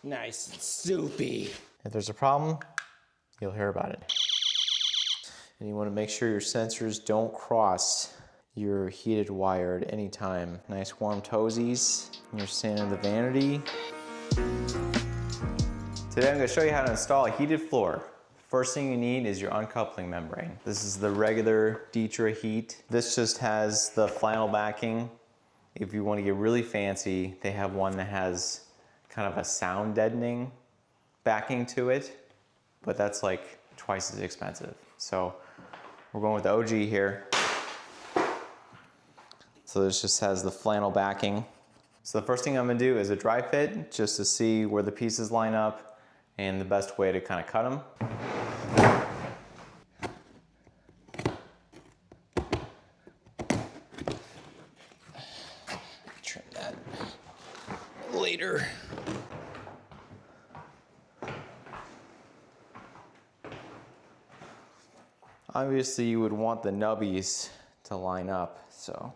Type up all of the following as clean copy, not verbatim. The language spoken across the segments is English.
Nice and soupy. If there's a problem, you'll hear about it. And you want to make sure your sensors don't cross your heated wire at any time. Nice warm toesies. You're sanding the vanity. Today I'm going to show you how to install a heated floor. First thing you need is your uncoupling membrane. This is the regular Dietra heat. This just has the flannel backing. If you want to get really fancy, they have one that has kind of a sound deadening backing to it, but that's like twice as expensive. So we're going with the OG here. So this just has the flannel backing. So the first thing I'm gonna do is a dry fit just to see where the pieces line up and the best way to kind of cut them. Trim that later. Obviously you would want the nubbies to line up, so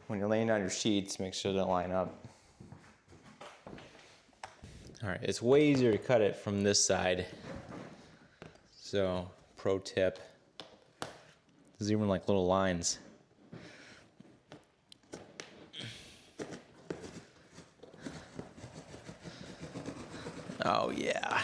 when you're laying down your sheets, make sure they line up. All right, it's way easier to cut it from this side. So, pro tip, there's even like little lines. Oh yeah.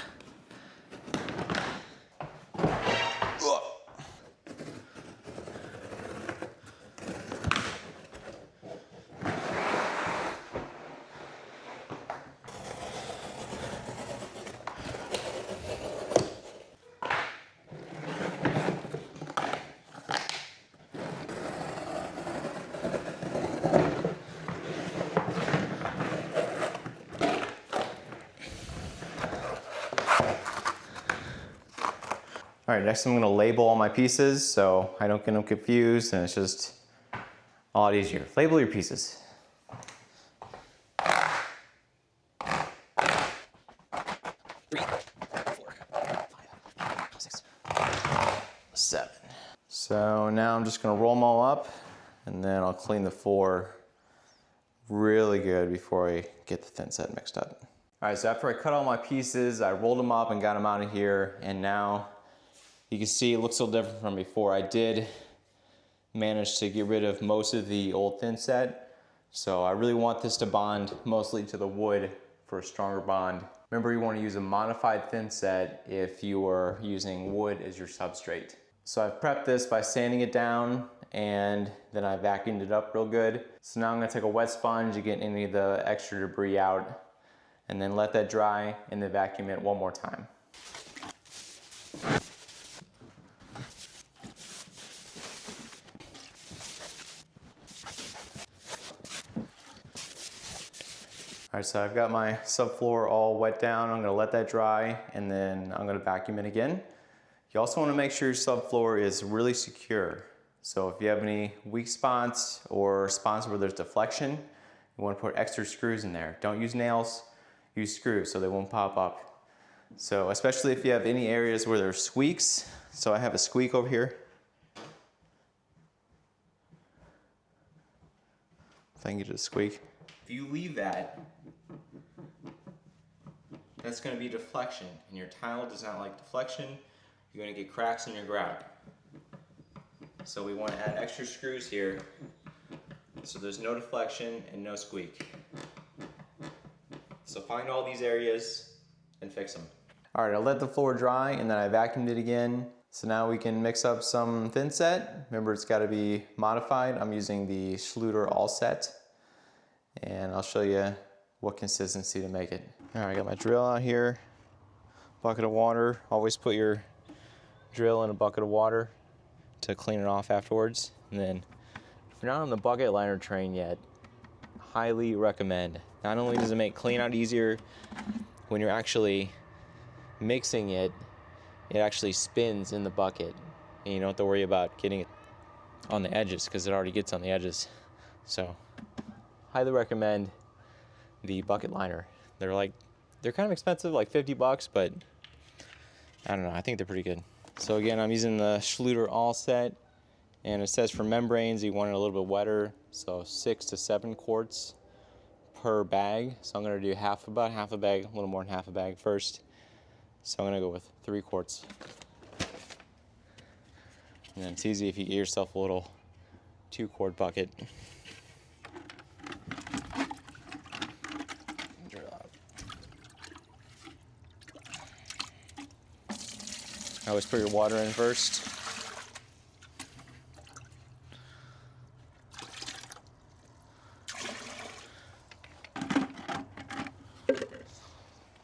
All right, next I'm gonna label all my pieces so I don't get them confused and it's just a lot easier. Label your pieces. 3, 4, 5, 6, 7. So now I'm just gonna roll them all up and then I'll clean the floor really good before I get the thin set mixed up. All right, so after I cut all my pieces, I rolled them up and got them out of here, and now you can see it looks a little different from before. I did manage to get rid of most of the old thin set, so I really want this to bond mostly to the wood for a stronger bond. Remember, you want to use a modified thin set if you are using wood as your substrate. So I've prepped this by sanding it down and then I vacuumed it up real good. So now I'm going to take a wet sponge to get any of the extra debris out and then let that dry and then vacuum it one more time. All right, so I've got my subfloor all wet down. I'm gonna let that dry and then I'm gonna vacuum it again. You also wanna make sure your subfloor is really secure. So if you have any weak spots or spots where there's deflection, you wanna put extra screws in there. Don't use nails, use screws so they won't pop up. So especially if you have any areas where there's squeaks. So I have a squeak over here. If I can get it to squeak. If you leave that, that's going to be deflection, and your tile does not like deflection. You're going to get cracks in your grout. So we want to add extra screws here so there's no deflection and no squeak. So find all these areas and fix them. All right, I'll let the floor dry and then I vacuumed it again. So now we can mix up some thin set. Remember, it's got to be modified. I'm using the Schluter All Set, and I'll show you what consistency to make it. All right, I got my drill out here, bucket of water. Always put your drill in a bucket of water to clean it off afterwards. And then if you're not on the bucket liner train yet, highly recommend. Not only does it make clean out easier, when you're actually mixing it, it actually spins in the bucket and you don't have to worry about getting it on the edges because it already gets on the edges. So highly recommend the bucket liner. They're kind of expensive, like 50 bucks, but I don't know, I think they're pretty good. So again, I'm using the Schluter All Set, and it says for membranes you want it a little bit wetter, so 6 to 7 quarts per bag. So I'm gonna do about half a bag, a little more than half a bag first. So I'm gonna go with 3 quarts. And then it's easy if you get yourself a little 2-quart bucket. Always put your water in first.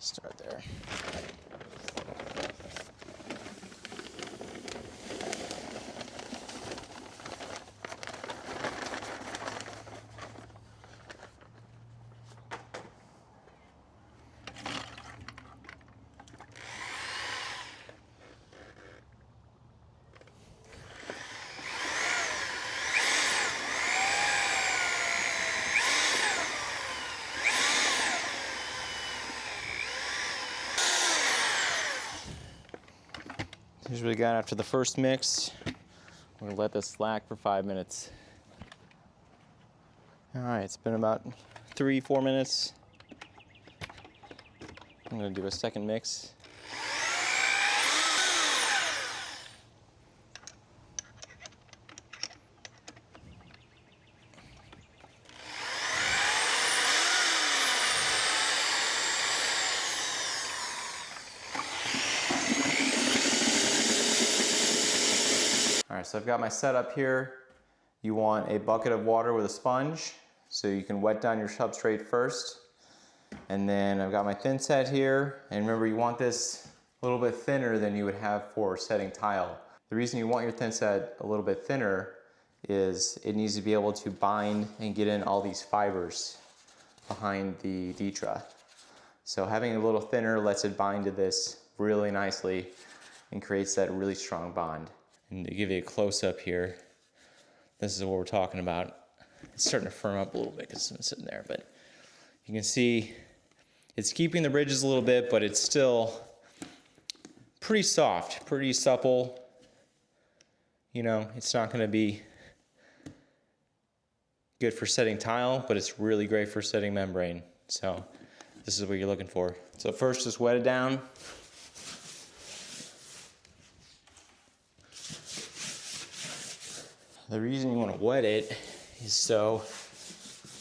Start there. Here's what we got after the first mix. We're gonna let this slack for 5 minutes. All right, it's been about 3-4 minutes. I'm gonna do a second mix. All right, so I've got my setup here. You want a bucket of water with a sponge, so you can wet down your substrate first. And then I've got my thin set here. And remember, you want this a little bit thinner than you would have for setting tile. The reason you want your thin set a little bit thinner is it needs to be able to bind and get in all these fibers behind the Ditra. So having it a little thinner lets it bind to this really nicely and creates that really strong bond. And to give you a close-up here, this is what we're talking about. It's starting to firm up a little bit because it's been sitting there, but you can see it's keeping the ridges a little bit, but it's still pretty soft, pretty supple. You know, it's not going to be good for setting tile, but it's really great for setting membrane. So this is what you're looking for. So first, just wet it down. The reason you want to wet it is so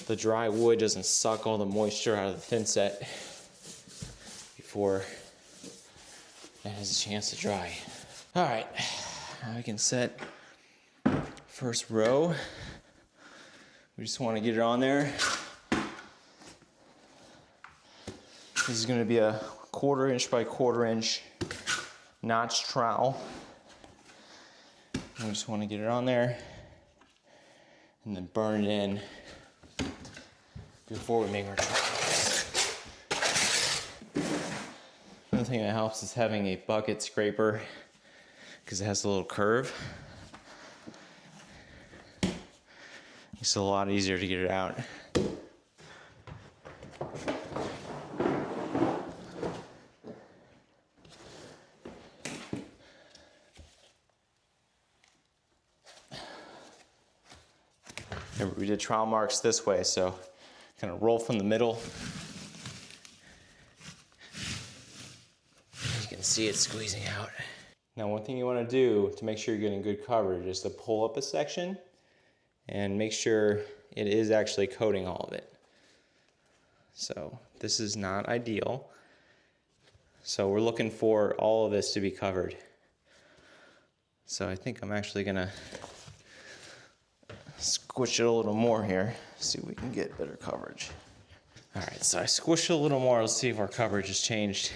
the dry wood doesn't suck all the moisture out of the thin set before it has a chance to dry. All right, now we can set first row. We just want to get it on there. This is going to be a 1/4 inch by 1/4 inch notch trowel. We just want to get it on there and then burn it in before we make our trowels. Another thing that helps is having a bucket scraper because it has a little curve. It's a lot easier to get it out. Remember, we did trowel marks this way, so kind of roll from the middle. You can see it squeezing out. Now, one thing you want to do to make sure you're getting good coverage is to pull up a section and make sure it is actually coating all of it. So this is not ideal. So we're looking for all of this to be covered. So I think I'm actually gonna squish it a little more here, see if we can get better coverage. All right, so I squished it a little more. Let's see if our coverage has changed.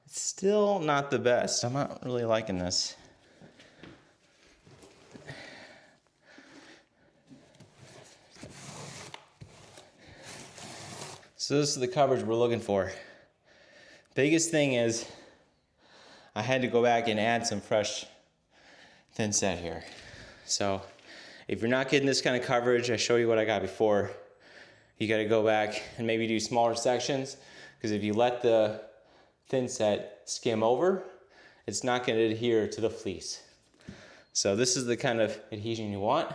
It's still not the best. I'm not really liking this. So this is the coverage we're looking for. Biggest thing is I had to go back and add some fresh thin set here. So if you're not getting this kind of coverage, I show you what I got before. You got to go back and maybe do smaller sections, because if you let the thin set skim over, it's not going to adhere to the fleece. So this is the kind of adhesion you want.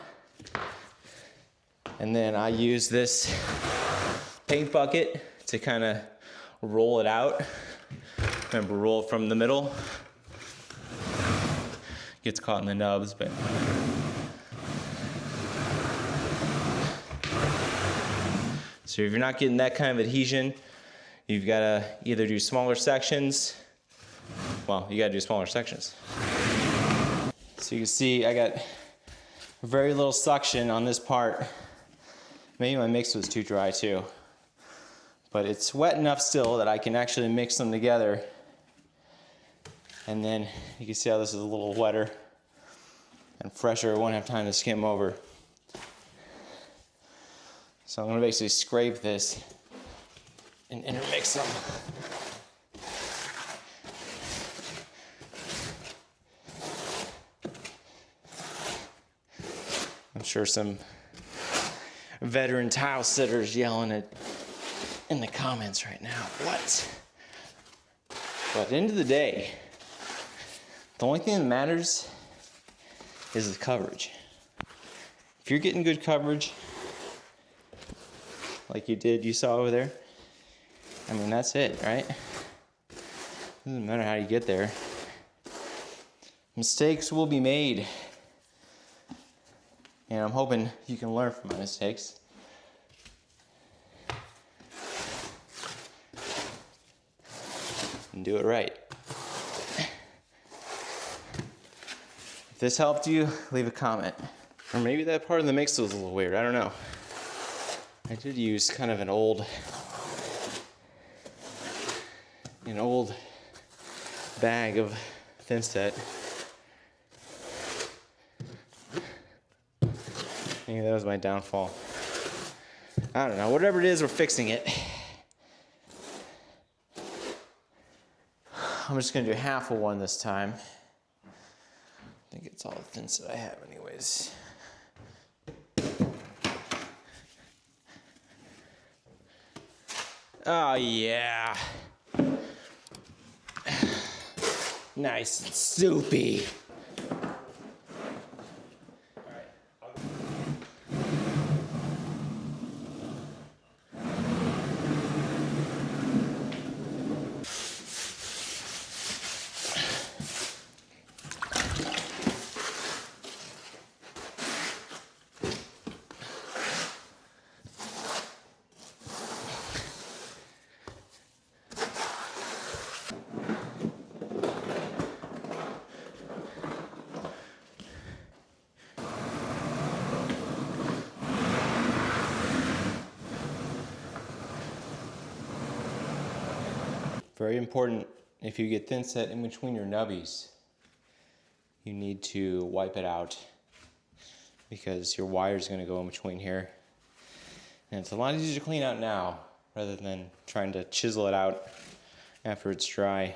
And then I use this paint bucket to kind of roll it out. Remember, roll it from the middle. Gets caught in the nubs, but. So if you're not getting that kind of adhesion, you've got to either do smaller sections. Well, you got to do smaller sections. So you can see I got very little suction on this part. Maybe my mix was too dry too. But it's wet enough still that I can actually mix them together. And then you can see how this is a little wetter and fresher. I won't have time to skim over. So I'm going to basically scrape this and intermix them. I'm sure some veteran tile sitters yelling it in the comments right now. What? But at the end of the day, the only thing that matters is the coverage. If you're getting good coverage, like you saw over there, I mean, that's it, right? Doesn't matter how you get there. Mistakes will be made. And I'm hoping you can learn from my mistakes. And do it right. If this helped you, leave a comment. Or maybe that part of the mix was a little weird, I don't know. I did use kind of an old bag of thin set. Maybe that was my downfall. I don't know, whatever it is, we're fixing it. I'm just gonna do half of one this time. I think it's all the thin set I have anyways. Oh yeah. Nice and soupy. Very important, if you get thin set in between your nubbies, you need to wipe it out because your wire is going to go in between here. And it's a lot easier to clean out now rather than trying to chisel it out after it's dry.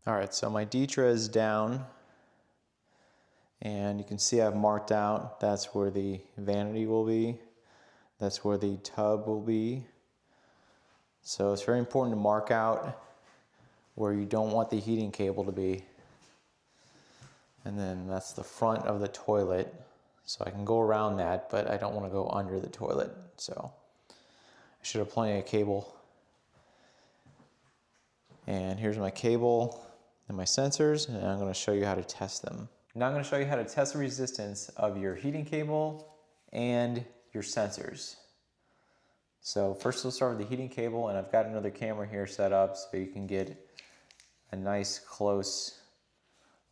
All right, so my Ditra is down, and you can see I've marked out, that's where the vanity will be, that's where the tub will be, So it's very important to mark out where you don't want the heating cable to be. And then that's the front of the toilet. So I can go around that, but I don't want to go under the toilet. So I should have plenty of cable. And here's my cable and my sensors, and I'm going to show you how to test them. Now I'm going to show you how to test the resistance of your heating cable and your sensors. So first we'll start with the heating cable, and I've got another camera here set up so you can get a nice close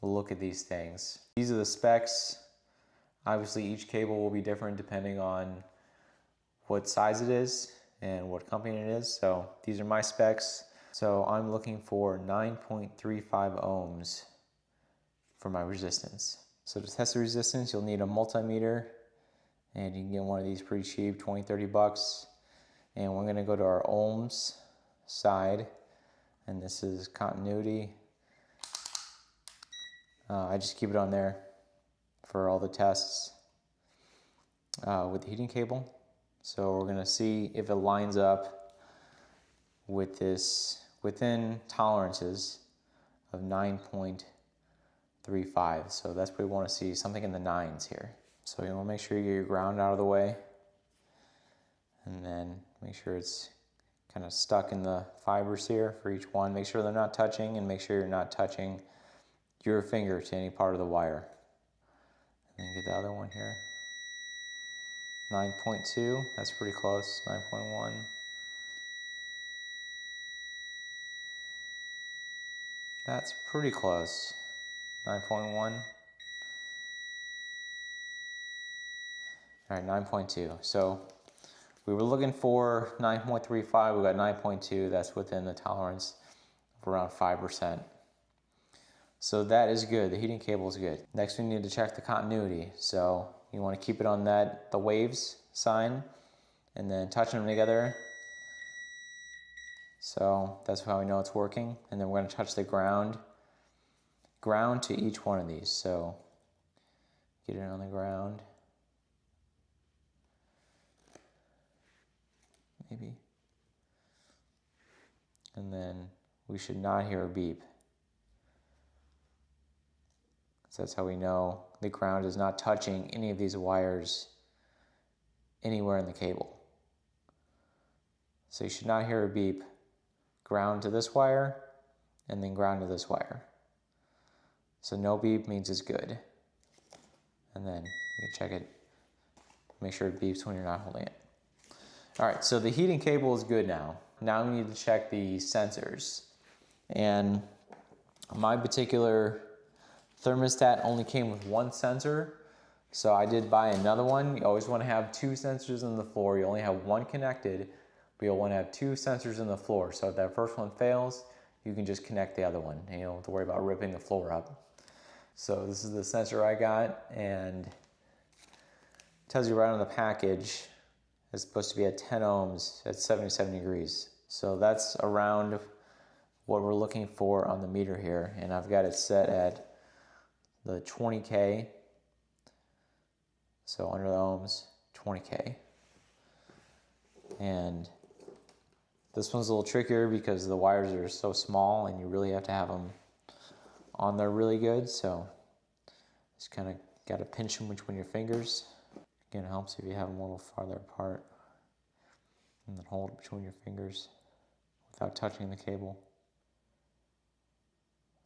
look at these things. These are the specs. Obviously each cable will be different depending on what size it is and what company it is. So these are my specs. So I'm looking for 9.35 ohms for my resistance. So to test the resistance, you'll need a multimeter, and you can get one of these pretty cheap, 20, 30 bucks. And we're gonna go to our ohms side, and this is continuity. I just keep it on there for all the tests with the heating cable. So we're gonna see if it lines up with this within tolerances of 9.35. So that's what we wanna see, something in the nines here. So you wanna make sure you get your ground out of the way, and then make sure it's kind of stuck in the fibers here for each one. Make sure they're not touching, and make sure you're not touching your finger to any part of the wire. And then get the other one here. 9.2, that's pretty close, 9.1. That's pretty close, 9.1. All right, 9.2. So we were looking for 9.35, we got 9.2, that's within the tolerance of around 5%. So that is good, the heating cable is good. Next we need to check the continuity. So you want to keep it on that, the waves sign, and then touching them together. So that's how we know it's working. And then we're going to touch the ground to each one of these. So get it on the ground. Maybe. And then we should not hear a beep. So that's how we know the ground is not touching any of these wires anywhere in the cable. So you should not hear a beep. Ground to this wire, and then ground to this wire. So no beep means it's good. And then you can check it, make sure it beeps when you're not holding it. All right, so the heating cable is good now. Now we need to check the sensors. And my particular thermostat only came with one sensor, so I did buy another one. You always want to have two sensors in the floor. You only have one connected, but you'll want to have two sensors in the floor. So if that first one fails, you can just connect the other one, and you don't have to worry about ripping the floor up. So this is the sensor I got, and it tells you right on the package it's supposed to be at 10 ohms at 77 degrees. So that's around what we're looking for on the meter here, and I've got it set at the 20K. So under the ohms, 20K. And this one's a little trickier because the wires are so small and you really have to have them on there really good. So just kind of got to pinch them between your fingers. Again, it helps if you have them a little farther apart. And then hold it between your fingers without touching the cable.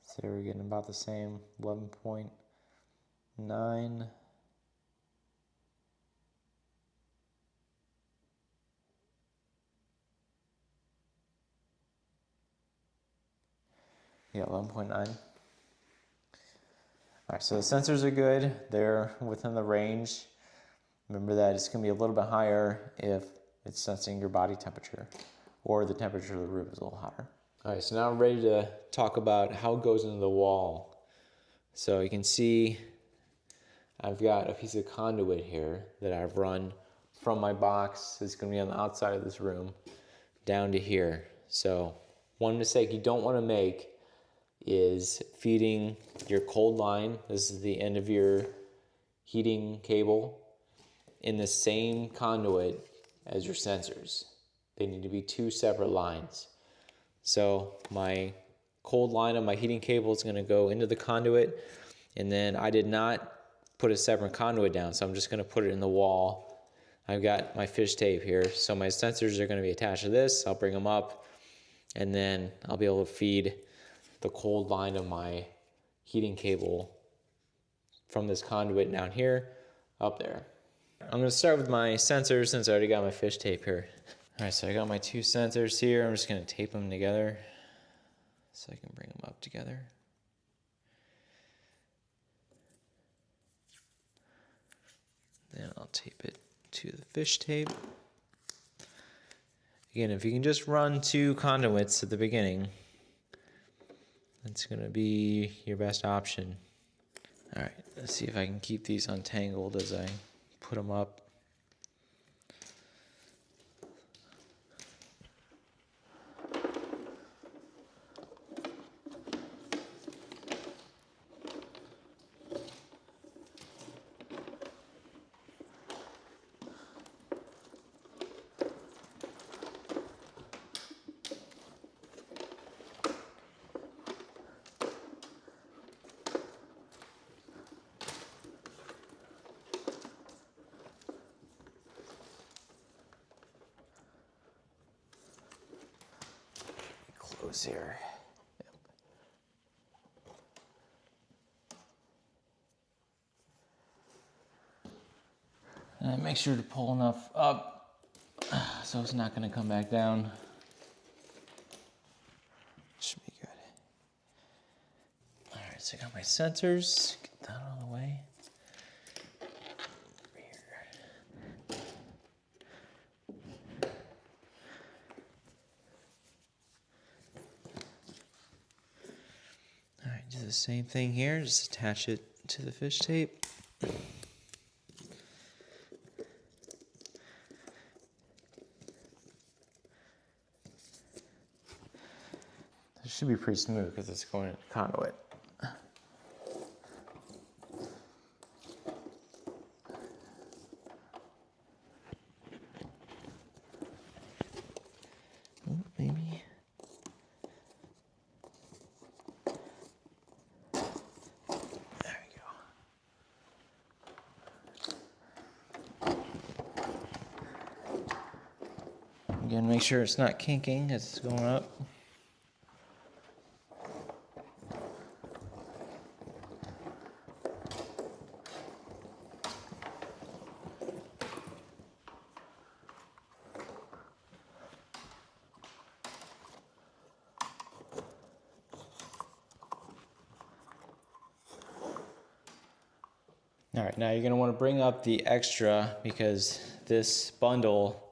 So we're getting about the same, 11.9. Yeah, 11.9. All right, so the sensors are good. They're within the range. Remember that it's going to be a little bit higher if it's sensing your body temperature, or the temperature of the room is a little hotter. All right, so now I'm ready to talk about how it goes into the wall. So you can see I've got a piece of conduit here that I've run from my box. It's going to be on the outside of this room down to here. So one mistake you don't want to make is feeding your cold line, this is the end of your heating cable, in the same conduit as your sensors, They need to be two separate lines. So my cold line of my heating cable is going to go into the conduit, and then I did not put a separate conduit down, so I'm just going to put it in the wall. I've got my fish tape here, so my sensors are going to be attached to this. I'll bring them up, and then I'll be able to feed the cold line of my heating cable from this conduit down here up there. I'm going to start with my sensors since I already got my fish tape here. All right, so I got my two sensors here. I'm just going to tape them together so I can bring them up together. Then I'll tape it to the fish tape. Again, if you can just run two conduits at the beginning, that's going to be your best option. All right, let's see if I can keep these untangled as I put them up. Close here. And make sure to pull enough up so it's not going to come back down. Should be good. All right, so I got my sensors. Get that out of the way. Over here. All right, do the same thing here. Just attach it to the fish tape. It should be pretty smooth because it's going in the conduit. Maybe. There we go. Again, make sure it's not kinking as it's going up. All right, now you're going to want to bring up the extra because this bundle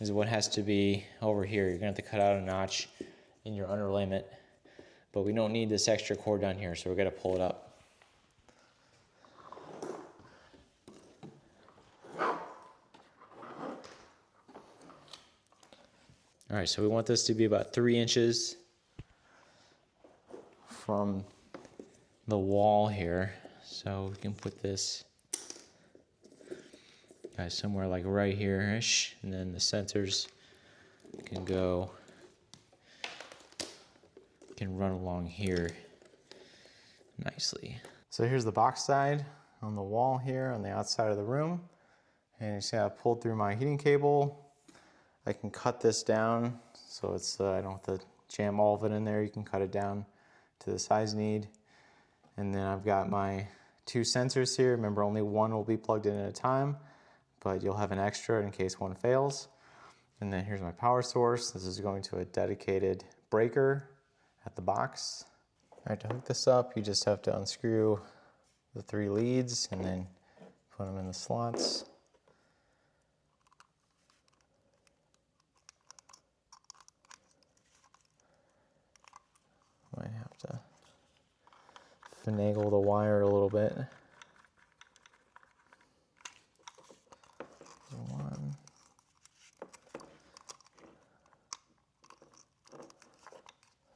is what has to be over here. You're going to have to cut out a notch in your underlayment, but we don't need this extra cord down here, so we're going to pull it up. All right, so we want this to be about 3 inches from the wall here. So we can put this somewhere like right here-ish, and then the sensors can run along here nicely. So here's the box side on the wall here on the outside of the room, and you see I pulled through my heating cable. I can cut this down so it's I don't have to jam all of it in there. You can cut it down to the size you need, and then I've got my 2 sensors here. Remember, only one will be plugged in at a time, but you'll have an extra in case one fails. And then here's my power source. This is going to a dedicated breaker at the box. All right, to hook this up, you just have to unscrew the 3 leads and then put them in the slots. Might have to finagle the wire a little bit. One.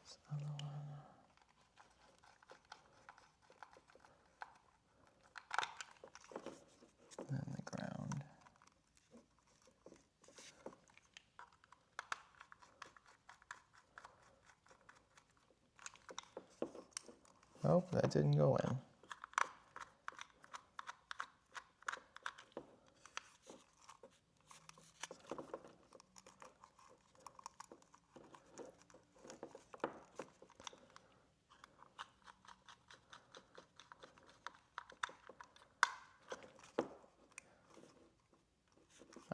This other one. And the ground. Oh, that didn't go in.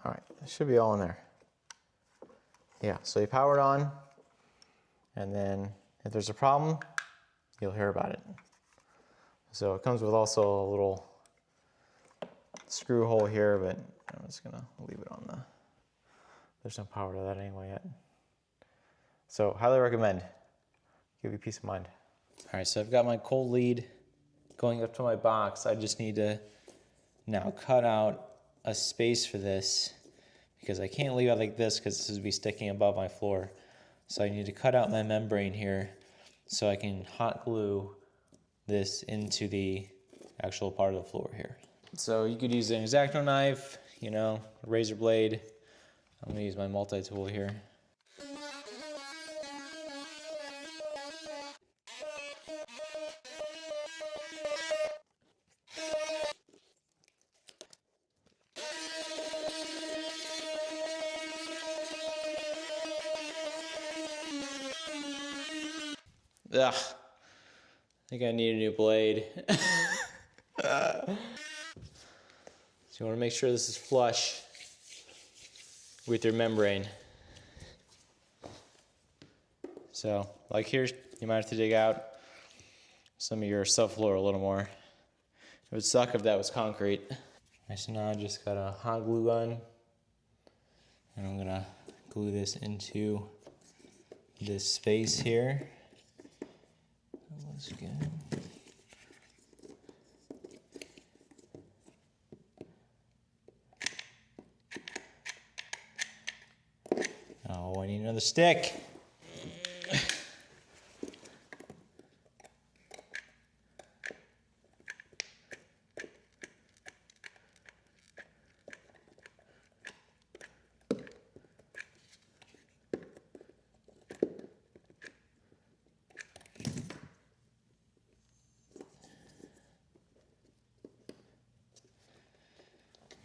All right, it should be all in there. Yeah, so you power it on, and then if there's a problem, you'll hear about it. So it comes with also a little screw hole here, but I'm just gonna leave it on the, there's no power to that anyway yet. So highly recommend, give you peace of mind. All right, so I've got my cold lead going up to my box. I just need to now cut out a space for this because I can't leave it like this because this would be sticking above my floor. So I need to cut out my membrane here so I can hot glue this into the actual part of the floor here. So you could use an X-Acto knife, you know, a razor blade. I'm gonna use my multi-tool here. Ugh, I think I need a new blade. So you want to make sure this is flush with your membrane. So, like here, you might have to dig out some of your subfloor a little more. It would suck if that was concrete. Alright, so now I just got a hot glue gun, and I'm gonna glue this into this space here. That looks good. Oh, I need another stick.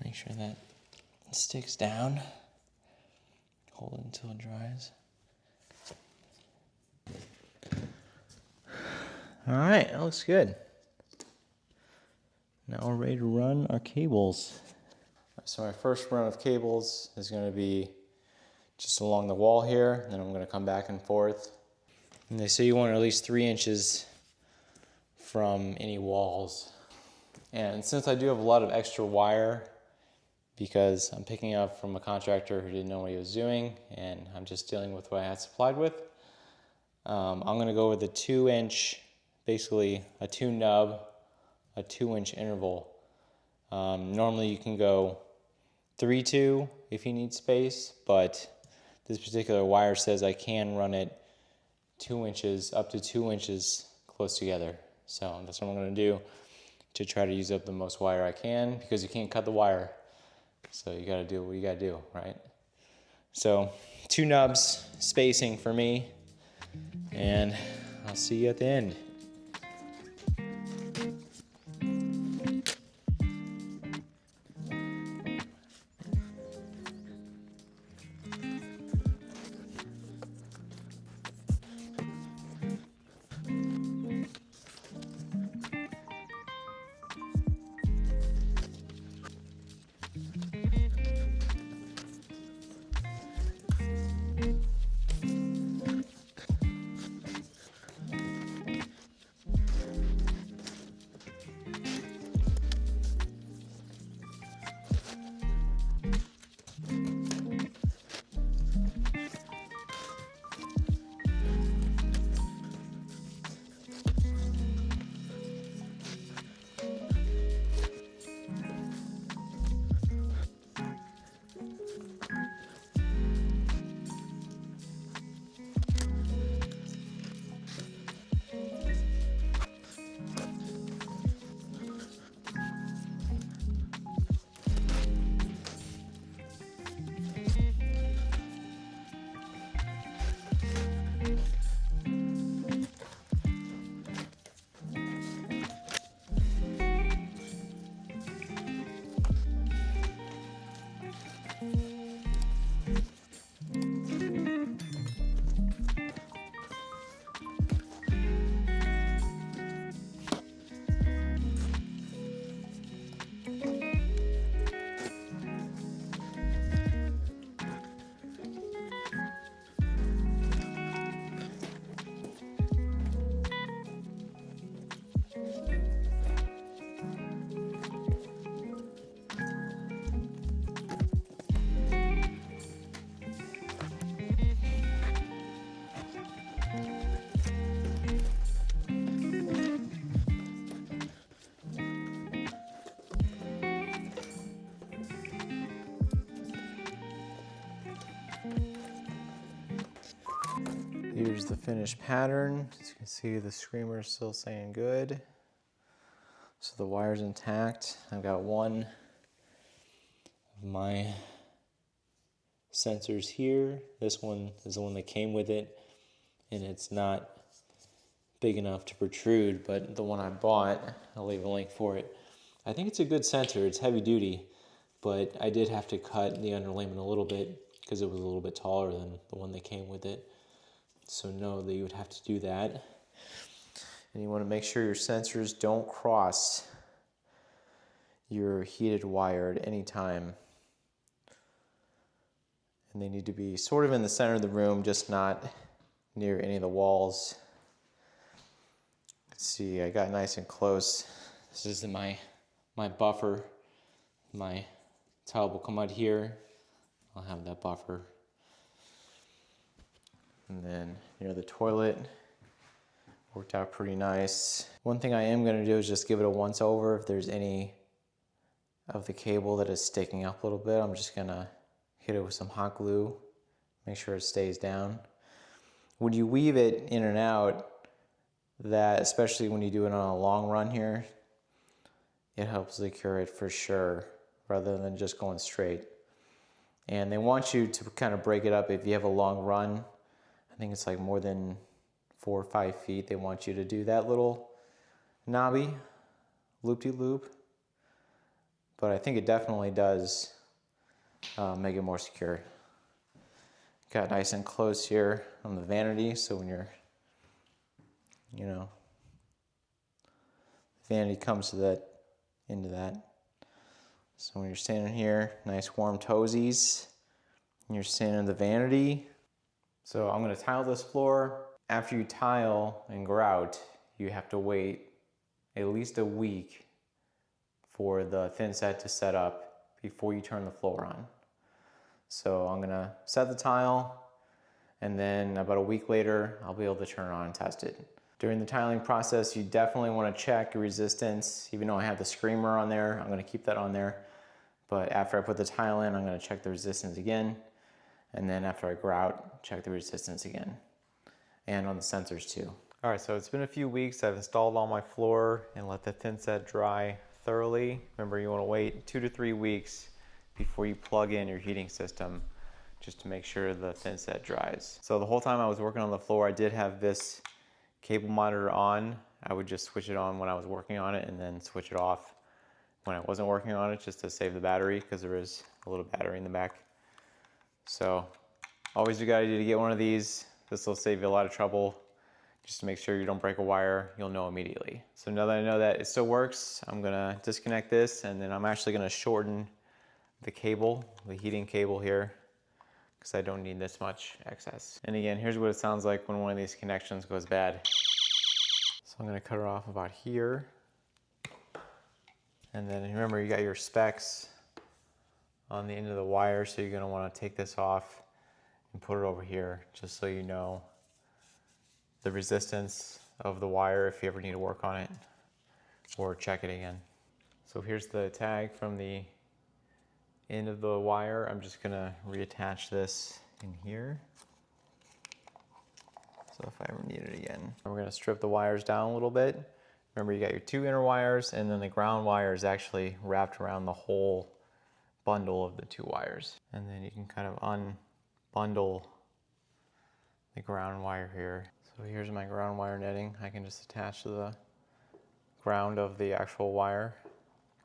Make sure that sticks down. Hold it until it dries. All right, that looks good. Now we're ready to run our cables. So my first run of cables is going to be just along the wall here, and then I'm going to come back and forth. And they say you want at least 3 inches from any walls. And since I do have a lot of extra wire, because I'm picking up from a contractor who didn't know what he was doing, and I'm just dealing with what I had supplied with, I'm going to go with a 2-inch, basically a 2-nub, a 2-inch interval. Normally you can go 3-2 if you need space, but this particular wire says I can run it 2 inches, up to 2 inches close together. So that's what I'm going to do to try to use up the most wire I can, because you can't cut the wire. So you got to do what you got to do, right? So 2 nubs spacing for me, and I'll see you at the end. Here's the finished pattern. As you can see, the screamer is still saying good. So the wire's intact. I've got one of my sensors here. This one is the one that came with it, and it's not big enough to protrude, but the one I bought, I'll leave a link for it. I think it's a good sensor. It's heavy duty, but I did have to cut the underlayment a little bit because it was a little bit taller than the one that came with it. So know that you would have to do that. And you want to make sure your sensors don't cross your heated wire at any time. And they need to be sort of in the center of the room, just not near any of the walls. Let's see, I got nice and close. This is my buffer. My tile will come out here. I'll have that buffer. And then near the toilet, worked out pretty nice. One thing I am gonna do is just give it a once over. If there's any of the cable that is sticking up a little bit, I'm just gonna hit it with some hot glue, make sure it stays down. When you weave it in and out, that, especially when you do it on a long run here, it helps secure it for sure, rather than just going straight. And they want you to kind of break it up if you have a long run. I think it's like more than 4 or 5 feet. They want you to do that little knobby loop-de-loop. But I think it definitely does make it more secure. Got nice and close here on the vanity, so when you're, the vanity comes to that, into that. So when you're standing here, nice warm toesies, and you're standing in the vanity. So I'm gonna tile this floor. After you tile and grout, you have to wait at least a week for the thin set to set up before you turn the floor on. So I'm gonna set the tile, and then about a week later, I'll be able to turn it on and test it. During the tiling process, you definitely wanna check your resistance. Even though I have the screamer on there, I'm gonna keep that on there. But after I put the tile in, I'm gonna check the resistance again. And then after I grout, check the resistance again. And on the sensors too. All right, so it's been a few weeks. I've installed all my floor and let the thin set dry thoroughly. Remember, you wanna wait 2 to 3 weeks before you plug in your heating system, just to make sure the thin set dries. So the whole time I was working on the floor, I did have this cable monitor on. I would just switch it on when I was working on it and then switch it off when I wasn't working on it, just to save the battery, because there is a little battery in the back. So always a good idea to get one of these. This will save you a lot of trouble. Just to make sure you don't break a wire, you'll know immediately. So now that I know that it still works, I'm gonna disconnect this, and then I'm actually gonna shorten the cable, the heating cable here, because I don't need this much excess. And again, here's what it sounds like when one of these connections goes bad. So I'm gonna cut it off about here. And then remember, you got your specs on the end of the wire, so you're gonna wanna take this off and put it over here, just so you know the resistance of the wire if you ever need to work on it or check it again. So here's the tag from the end of the wire. I'm just gonna reattach this in here, so if I ever need it again. And we're gonna strip the wires down a little bit. Remember, you got your 2 inner wires, and then the ground wire is actually wrapped around the whole bundle of the 2 wires. And then you can kind of unbundle the ground wire here. So here's my ground wire netting. I can just attach to the ground of the actual wire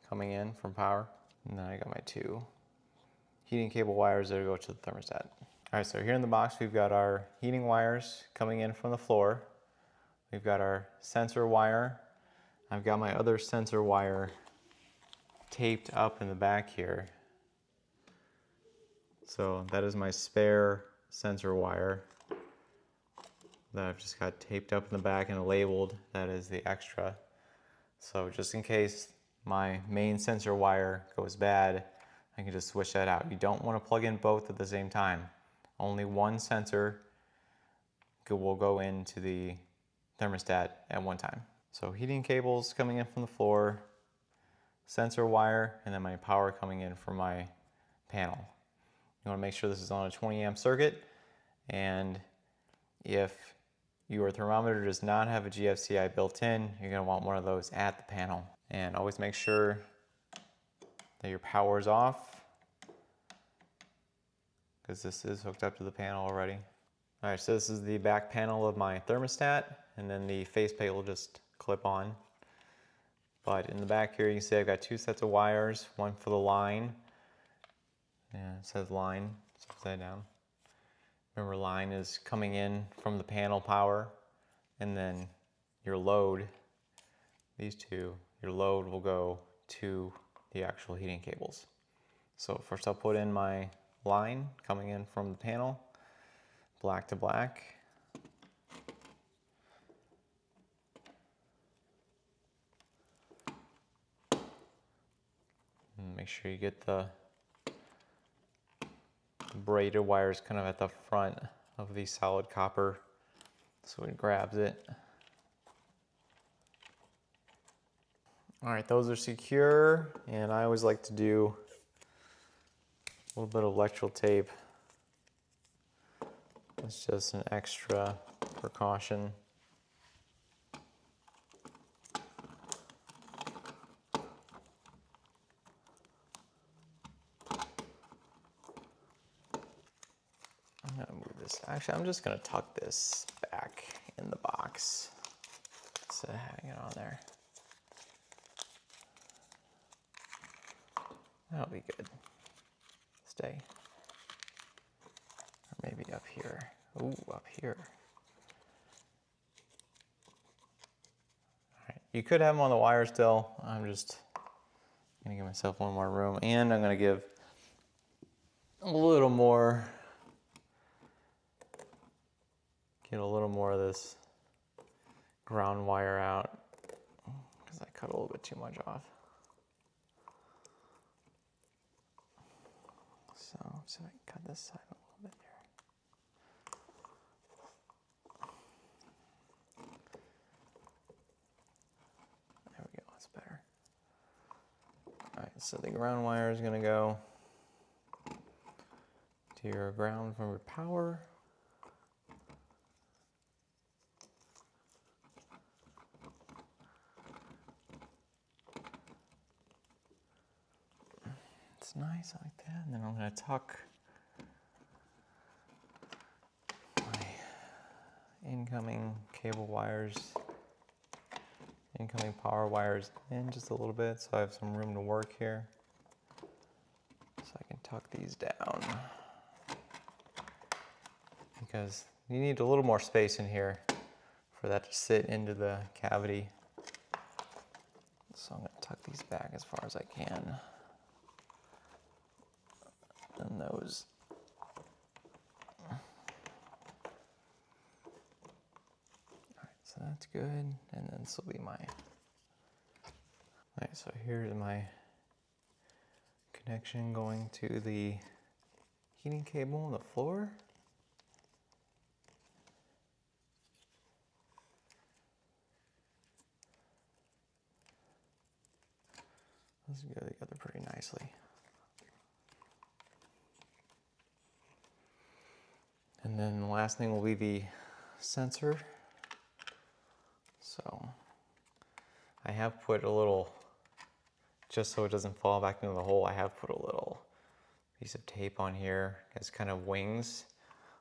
coming in from power. And then I got my 2 heating cable wires that go to the thermostat. All right, so here in the box, we've got our heating wires coming in from the floor. We've got our sensor wire. I've got my other sensor wire taped up in the back here. So that is my spare sensor wire that I've just got taped up in the back and labeled. That is the extra. So just in case my main sensor wire goes bad, I can just switch that out. You don't want to plug in both at the same time. Only one sensor will go into the thermostat at one time. So heating cables coming in from the floor, sensor wire, and then my power coming in from my panel. You want to make sure this is on a 20 amp circuit, and if your thermometer does not have a GFCI built in, you're going to want one of those at the panel. And always make sure that your power is off, because this is hooked up to the panel already. All right, so this is the back panel of my thermostat, and then the faceplate will just clip on. But in the back here, you can see I've got two sets of wires, one for the line. Yeah, it says line, it's upside down. Remember, line is coming in from the panel power, and then your load, these two, your load will go to the actual heating cables. So first I'll put in my line coming in from the panel, black to black. And make sure you get the braided wires kind of at the front of the solid copper so it grabs it. All right, those are secure, and I always like to do a little bit of electrical tape. It's just an extra precaution. I'm gonna move this. Actually, I'm just gonna tuck this back in the box instead of having it on there. That'll be good. Stay. Or maybe up here. Ooh, up here. All right. You could have them on the wire still. I'm just gonna give myself one more room, and I'm gonna give a little more. Get a little more of this ground wire out because I cut a little bit too much off. So I can cut this side a little bit here. There we go, that's better. All right, so the ground wire is gonna go to your ground from your power. It's nice like that, and then I'm gonna tuck my incoming cable wires, incoming power wires in just a little bit so I have some room to work here. So I can tuck these down because you need a little more space in here for that to sit into the cavity. So I'm gonna tuck these back as far as I can. And those. All right, so that's good. And then this will be my, all right, so here's my connection going to the heating cable on the floor. Those go together pretty nicely. And then the last thing will be the sensor. So I have put a little, just so it doesn't fall back into the hole, I have put a little piece of tape on here as kind of wings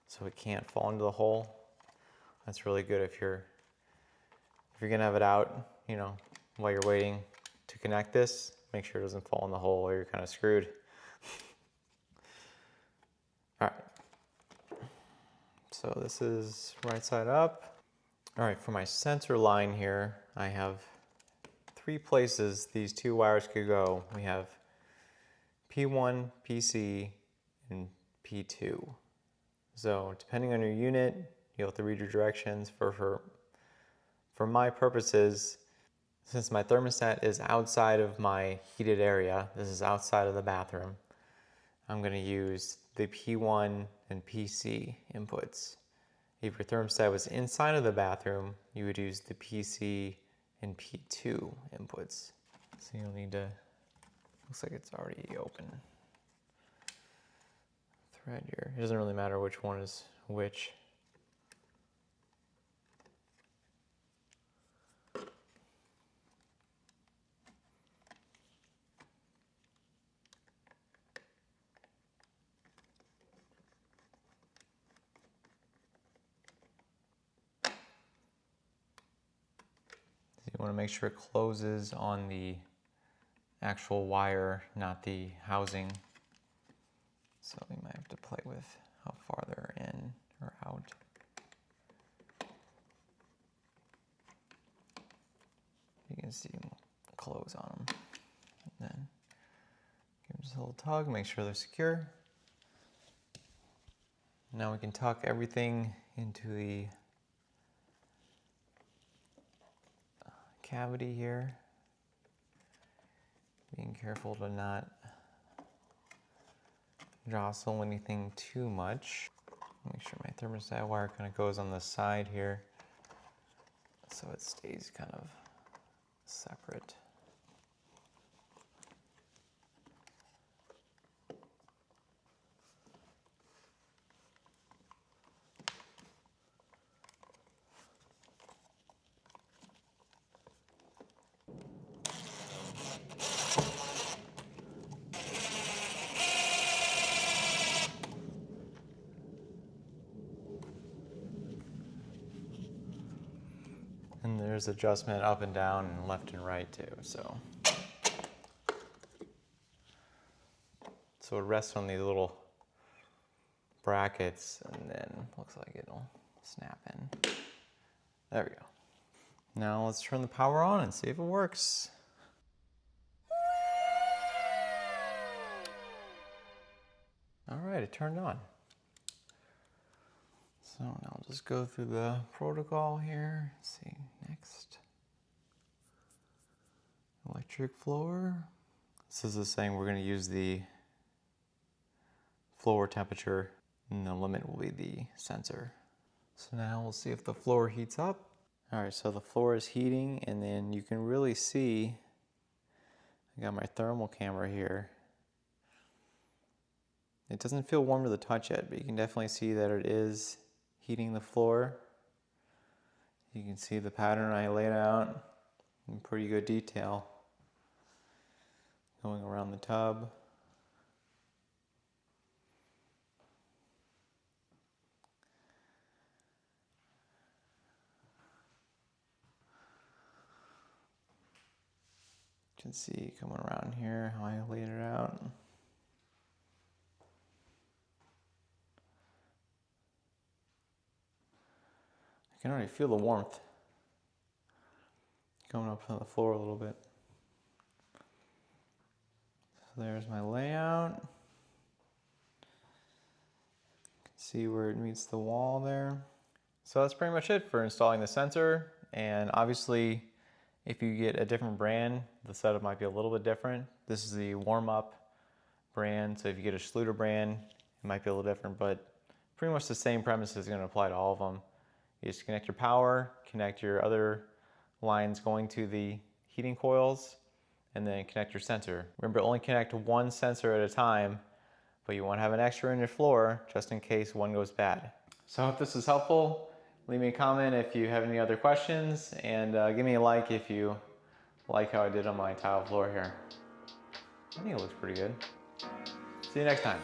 so it can't fall into the hole. That's really good if you're gonna have it out, you know, while you're waiting to connect this. Make sure it doesn't fall in the hole or you're kind of screwed. All right. So this is right side up. All right, for my sensor line here, I have 3 places these 2 wires could go. We have P1, PC, and P2. So depending on your unit, you'll have to read your directions. For my purposes, since my thermostat is outside of my heated area, this is outside of the bathroom, I'm gonna use the P1 and PC inputs. If your thermostat was inside of the bathroom, you would use the PC and P2 inputs. So you'll need to, looks like it's already open. Thread here, it doesn't really matter which one is which. want to make sure it closes on the actual wire, not the housing. So we might have to play with how far they're in or out. You can see them close on them. And then give them just a little tug, make sure they're secure. Now we can tuck everything into the cavity here. Being careful to not jostle anything too much. Make sure my thermostat wire kind of goes on the side here so it stays kind of separate. And there's adjustment up and down and left and right too, so it rests on these little brackets and then looks like it'll snap in. There we go. Now let's turn the power on and see if it works. All right, it turned on. So now I'll just go through the protocol here. Let's see, next. Electric floor. This is saying we're going to use the floor temperature, and the limit will be the sensor. So now we'll see if the floor heats up. All right, so the floor is heating, and then you can really see, I got my thermal camera here. It doesn't feel warm to the touch yet, but you can definitely see that it is heating the floor. You can see the pattern I laid out in pretty good detail going around the tub. You can see coming around here how I laid it out. I can already feel the warmth coming up on the floor a little bit. So there's my layout. You can see where it meets the wall there. So that's pretty much it for installing the sensor. And obviously, if you get a different brand, the setup might be a little bit different. This is the warm-up brand, so if you get a Schluter brand, it might be a little different, but pretty much the same premise is going to apply to all of them. You just connect your power, connect your other lines going to the heating coils, and then connect your sensor. Remember, only connect one sensor at a time, but you want to have an extra in your floor just in case one goes bad. So I hope this was helpful. Leave me a comment if you have any other questions, and give me a like if you like how I did on my tile floor here. I think it looks pretty good. See you next time.